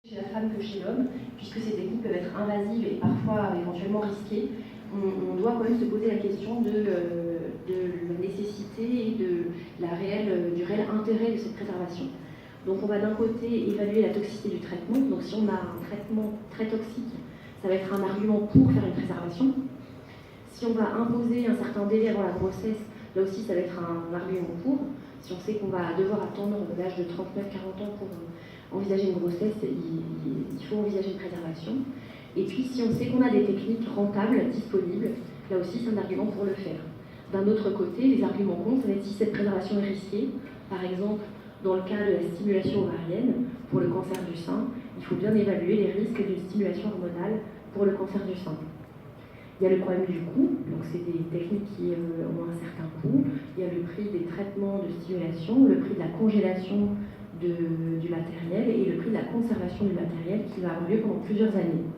Chez la femme que chez l'homme, puisque ces techniques peuvent être invasives et parfois éventuellement risquées, on doit quand même se poser la question de la nécessité et du réel intérêt de cette préservation. Donc on va d'un côté évaluer la toxicité du traitement. Donc si on a un traitement très toxique, ça va être un argument pour faire une préservation. Si on va imposer un certain délai avant la grossesse, là aussi ça va être un argument pour. Si on sait qu'on va devoir attendre l'âge de 39-40 ans pour envisager une grossesse, il faut envisager une préservation. Et puis si on sait qu'on a des techniques rentables, disponibles, là aussi c'est un argument pour le faire. D'un autre côté, les arguments contre, ça va être si cette préservation est risquée. Par exemple, dans le cas de la stimulation ovarienne, pour le cancer du sein, il faut bien évaluer les risques d'une stimulation hormonale pour le cancer du sein. Il y a le problème du coût, donc c'est des techniques qui ont un certain coût. Il y a le prix des traitements de stimulation, le prix de la congélation du matériel et le prix de la conservation du matériel qui va avoir lieu pendant plusieurs années.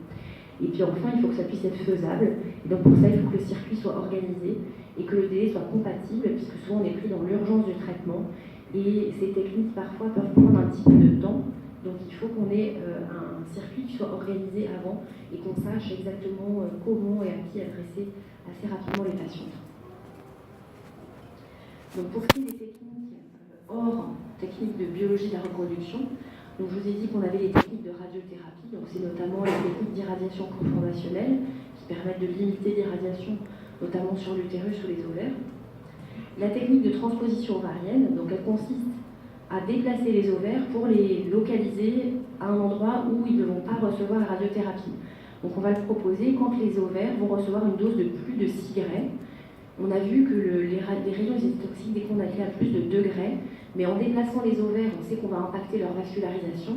Et puis enfin, il faut que ça puisse être faisable. Et donc pour ça, il faut que le circuit soit organisé et que le délai soit compatible, puisque souvent on est pris dans l'urgence du traitement. Et ces techniques parfois peuvent prendre un petit peu de temps. Donc il faut qu'on ait un circuit qui soit organisé avant et qu'on sache exactement comment et à qui adresser assez rapidement les patientes. Donc pour ce qui est des techniques hors techniques de biologie de la reproduction, donc je vous ai dit qu'on avait les techniques de radiothérapie, donc c'est notamment les techniques d'irradiation conformationnelle qui permettent de limiter l'irradiation, notamment sur l'utérus ou les ovaires. La technique de transposition ovarienne, donc elle consiste à déplacer les ovaires pour les localiser à un endroit où ils ne vont pas recevoir la radiothérapie. Donc on va le proposer quand les ovaires vont recevoir une dose de plus de 6 gray. On a vu que les rayons étaient toxiques dès qu'on allait à plus de 2 gray, mais en déplaçant les ovaires, on sait qu'on va impacter leur vascularisation.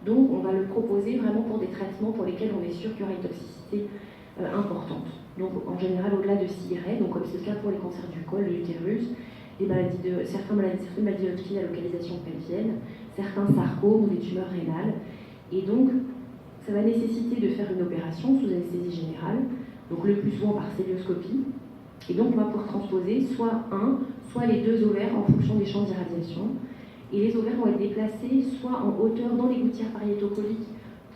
Donc on va le proposer vraiment pour des traitements pour lesquels on est sûr qu'il y aura une toxicité importante. Donc en général au-delà de 6 gray, donc comme c'est le cas pour les cancers du col, de l'utérus, certaines maladies Hodgkin à localisation pelvienne, certains sarcomes ou des tumeurs rénales. Et donc, ça va nécessiter de faire une opération sous anesthésie générale, donc le plus souvent par célioscopie. Et donc, on va pouvoir transposer soit un, soit les 2 ovaires en fonction des champs d'irradiation. Et les ovaires vont être déplacés soit en hauteur dans les gouttières pariétocoliques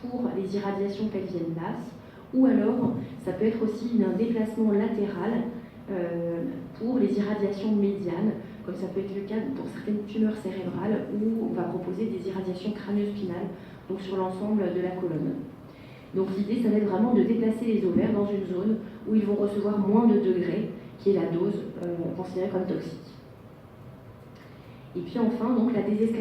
pour les irradiations pelviennes basses, ou alors ça peut être aussi un déplacement latéral pour les irradiations médianes, comme ça peut être le cas pour certaines tumeurs cérébrales où on va proposer des irradiations crânio-spinales, donc sur l'ensemble de la colonne. Donc l'idée, ça va être vraiment de déplacer les ovaires dans une zone où ils vont recevoir moins de degrés, qui est la dose considérée comme toxique. Et puis enfin, donc la désescalation.